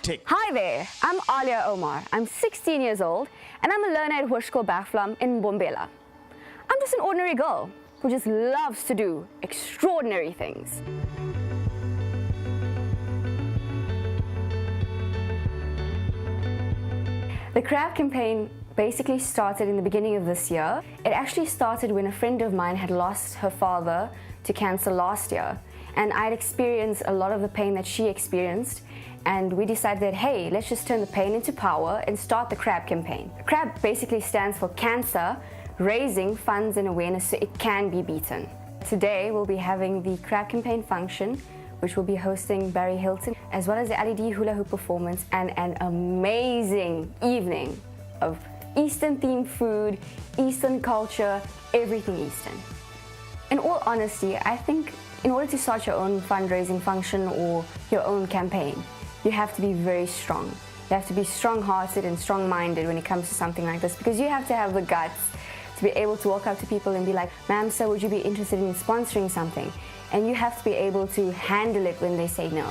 Hectic. Hi there, I'm Aliya Omar. I'm 16 years old and I'm a learner at Hoërskool Bergvlam in Bombela. I'm just an ordinary girl who just loves to do extraordinary things. The C.R.A.B campaign basically started in the beginning of this year. It actually started when a friend of mine had lost her father to cancer last year, and I had experienced a lot of the pain that she experienced, and we decided that, hey, let's just turn the pain into power and start the C.R.A.B campaign. C.R.A.B basically stands for Cancer, Raising Funds and Awareness So It Can Be Beaten. Today we'll be having the C.R.A.B campaign function, which will be hosting Barry Hilton, as well as the LED hula hoop performance and an amazing evening of Eastern-themed food, Eastern culture, everything Eastern. In all honesty, I think in order to start your own fundraising function or your own campaign, you have to be very strong. You have to be strong-hearted and strong-minded when it comes to something like this, because you have to have the guts to be able to walk up to people and be like, ma'am, sir, would you be interested in sponsoring something? And you have to be able to handle it when they say no.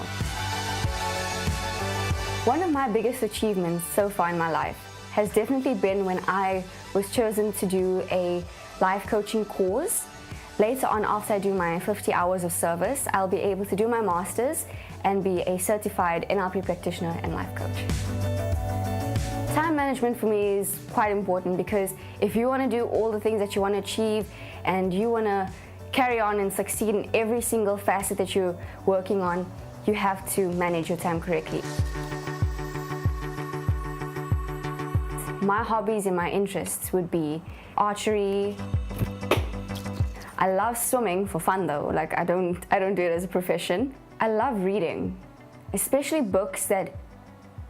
One of my biggest achievements so far in my life has definitely been when I was chosen to do a life coaching course. Later on, after I do my 50 hours of service, I'll be able to do my master's and be a certified NLP practitioner and life coach. Time management for me is quite important, because if you want to do all the things that you want to achieve and you want to carry on and succeed in every single facet that you're working on, you have to manage your time correctly. My hobbies and my interests would be archery. I love swimming for fun though, like I don't do it as a profession. I love reading, especially books that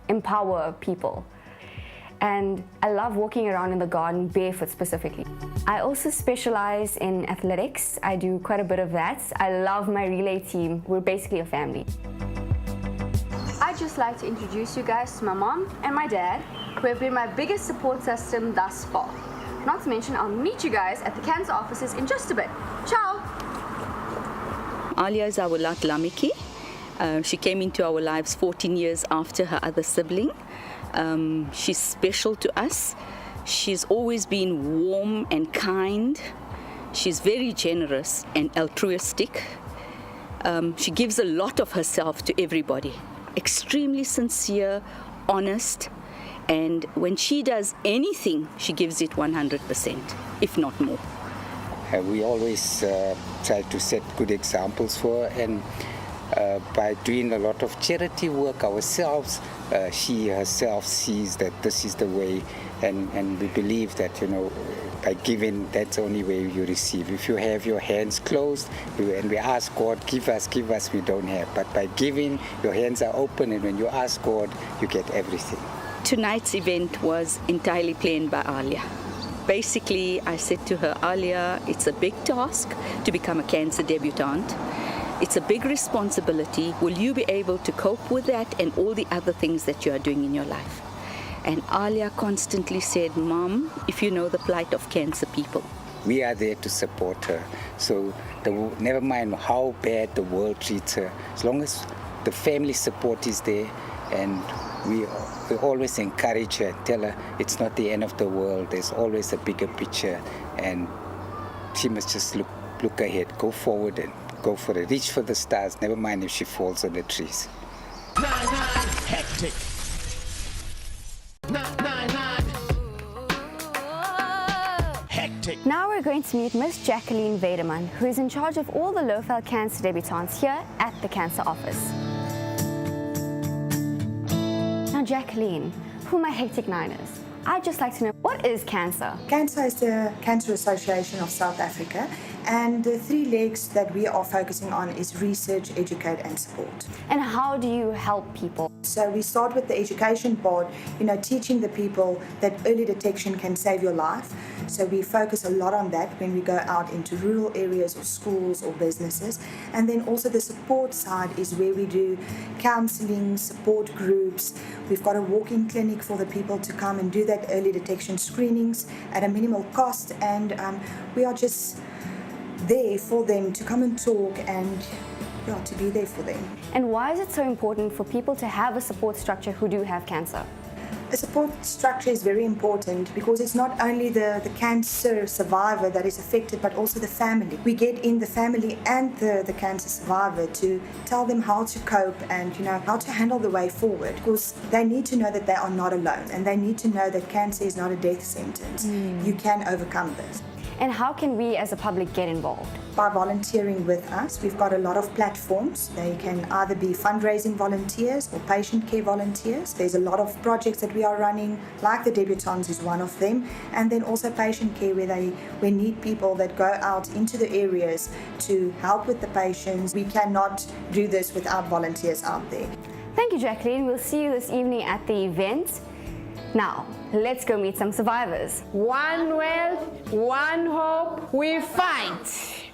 empower people. And I love walking around in the garden barefoot specifically. I also specialize in athletics. I do quite a bit of that. I love my relay team. We're basically a family. I'd just like to introduce you guys to my mom and my dad, who have been my biggest support system thus far. Not to mention, I'll meet you guys at the CANSA offices in just a bit. Ciao! Aliya is our Lamiki. She came into our lives 14 years after her other sibling. She's special to us. She's always been warm and kind. She's very generous and altruistic. She gives a lot of herself to everybody. Extremely sincere, honest, and when she does anything, she gives it 100%, if not more. We always try to set good examples for her, and by doing a lot of charity work ourselves, she herself sees that this is the way, and we believe that, you know, by giving, that's the only way you receive. If you have your hands closed and we ask God, give us, we don't have. But by giving, your hands are open, and when you ask God, you get everything. Tonight's event was entirely planned by Aliya. Basically, I said to her, Aliya, it's a big task to become a CANSA Debutante. It's a big responsibility. Will you be able to cope with that and all the other things that you are doing in your life? And Aliya constantly said, Mom, if you know the plight of cancer people. We are there to support her. So never mind how bad the world treats her, as long as the family support is there, and we always encourage her, tell her it's not the end of the world, there's always a bigger picture, and she must just look ahead, go forward and go for it, reach for the stars, never mind if she falls on the trees. Hectic. Hectic. Now we're going to meet Miss Jacqueline Vederman, who is in charge of all the Lowveld Cancer Debutantes here at the Cancer office. Now Jacqueline, who are my hectic niners? I'd just like to know, what is CANSA? CANSA is the Cancer Association of South Africa, and the three legs that we are focusing on is research, educate and support. And how do you help people? So we start with the education part, teaching the people that early detection can save your life. So we focus a lot on that when we go out into rural areas or schools or businesses. And then also the support side is where we do counseling, support groups. We've got a walk-in clinic for the people to come and do that early detection screenings at a minimal cost. And we are just there for them to come and talk and to be there for them. And why is it so important for people to have a support structure who do have cancer? A support structure is very important because it's not only the cancer survivor that is affected, but also the family. We get in the family and the cancer survivor to tell them how to cope and how to handle the way forward, because they need to know that they are not alone, and they need to know that cancer is not a death sentence. You can overcome this. And how can we as a public get involved? By volunteering with us. We've got a lot of platforms. They can either be fundraising volunteers or patient care volunteers. There's a lot of projects that we are running, like the Debutante is one of them, and then also patient care where we need people that go out into the areas to help with the patients. We cannot do this without volunteers out there. Thank you, Jacqueline. We'll see you this evening at the event. Now, let's go meet some survivors. One wealth, one hope, we fight.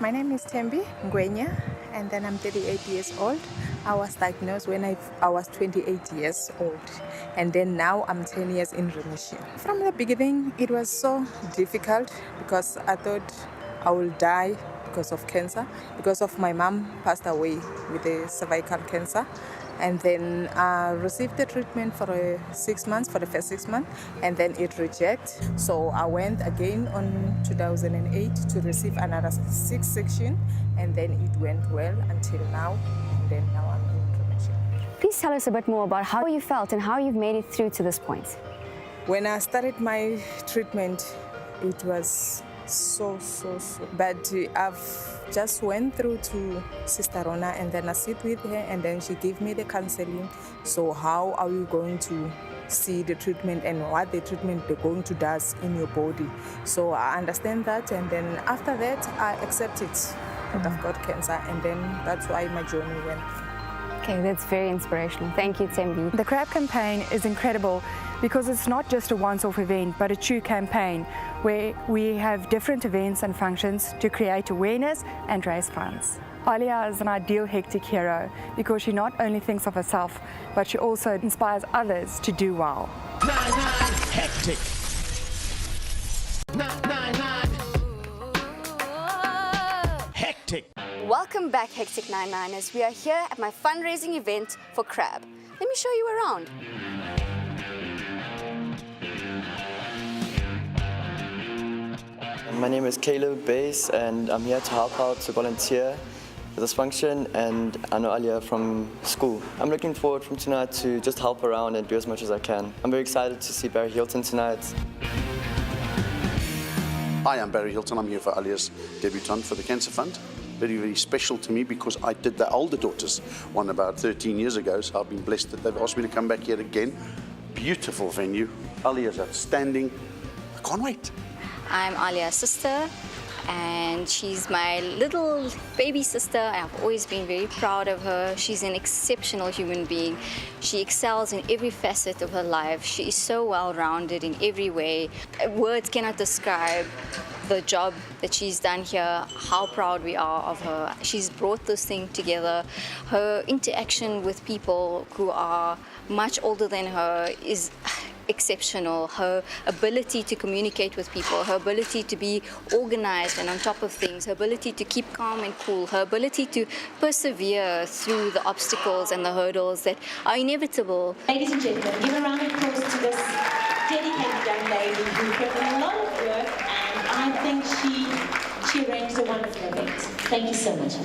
My name is Tembi Ngwenya, and then I'm 38 years old. I was diagnosed when I was 28 years old, and then now I'm 10 years in remission. From the beginning, it was so difficult because I thought I will die because of cancer, because of my mom passed away with the cervical cancer. And then I received the treatment for 6 months, for the first 6 months, and then it rejected. So I went again on 2008 to receive another 6 section, and then it went well until now, and then now I'm in remission. Please tell us a bit more about how you felt and how you've made it through to this point. When I started my treatment, it was so bad. I've just went through to Sister Rona, and then I sit with her, and then she gave me the counseling. So how are you going to see the treatment and what the treatment they're going to do in your body? So I understand that, and then after that I accepted that I've got cancer, and then that's why my journey went. Okay, that's very inspirational. Thank you, Tembi. The C.R.A.B campaign is incredible because it's not just a once-off event, but a true campaign where we have different events and functions to create awareness and raise funds. Aliya is an ideal hectic hero because she not only thinks of herself, but she also inspires others to do well. 9-9 hectic. 9-9 hectic. Welcome back, Hectic 99ers. We are here at my fundraising event for C.R.A.B. Let me show you around. My name is Caleb Bass, and I'm here to help out, to volunteer for this function, and I know Aliya from school. I'm looking forward from tonight to just help around and do as much as I can. I'm very excited to see Barry Hilton tonight. Hi, I'm Barry Hilton. I'm here for Aliya's Debutante for the Cancer Fund. Very, very special to me because I did the older daughters one about 13 years ago, so I've been blessed that they've asked me to come back here again. Beautiful venue. Aliya's outstanding. I can't wait. I'm Aliya's sister, and she's my little baby sister. I've always been very proud of her. She's an exceptional human being. She excels in every facet of her life. She is so well-rounded in every way. Words cannot describe the job that she's done here, how proud we are of her. She's brought this thing together. Her interaction with people who are much older than her is exceptional. Her ability to communicate with people, her ability to be organized and on top of things, her ability to keep calm and cool, her ability to persevere through the obstacles and the hurdles that are inevitable. Ladies and gentlemen, give a round of applause to this dedicated young lady who put in a lot of work, and I think she arranged a wonderful event. Thank you so much.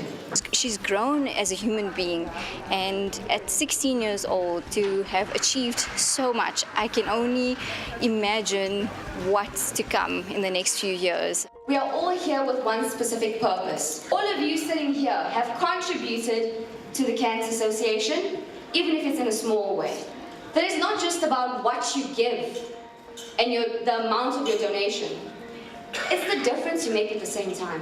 She's grown as a human being, and at 16 years old to have achieved so much, I can only imagine what's to come in the next few years. We are all here with one specific purpose. All of you sitting here have contributed to the Cancer Association, even if it's in a small way. That is not just about what you give and the amount of your donation. It's the difference you make at the same time.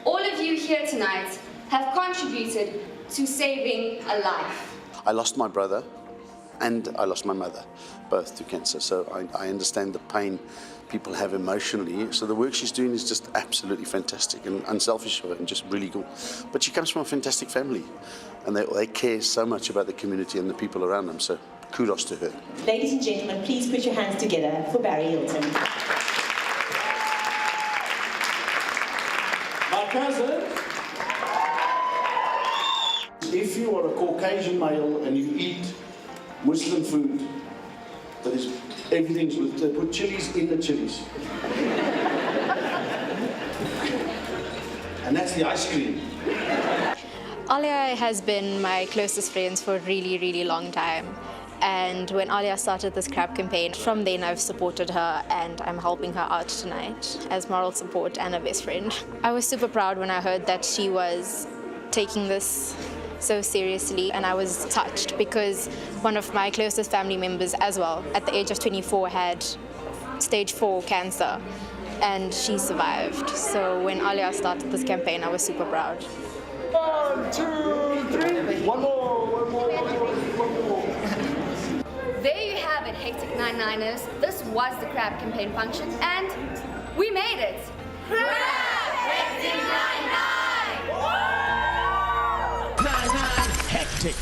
All of you here tonight have contributed to saving a life. I lost my brother and I lost my mother, both to cancer. So I understand the pain people have emotionally. So the work she's doing is just absolutely fantastic and unselfish of her and just really cool. But she comes from a fantastic family, and they care so much about the community and the people around them. So kudos to her. Ladies and gentlemen, please put your hands together for Barry Hilton. My cousin, Caucasian male and you eat Muslim food, that is, everything's with, they put chilies in the chilies. And that's the ice cream. Aliya has been my closest friends for a really, really long time. And when Aliya started this C.R.A.B campaign, from then I've supported her and I'm helping her out tonight as moral support and a best friend. I was super proud when I heard that she was taking this so seriously, and I was touched because one of my closest family members as well, at the age of 24, had stage 4 cancer and she survived. So when Aliya started this campaign, I was super proud. 1, 2, 3, one more. There you have it, Hectic 99ers. This was the C.R.A.B campaign function, and we made it. C.R.A.B Hectic 99! 99 Hectic.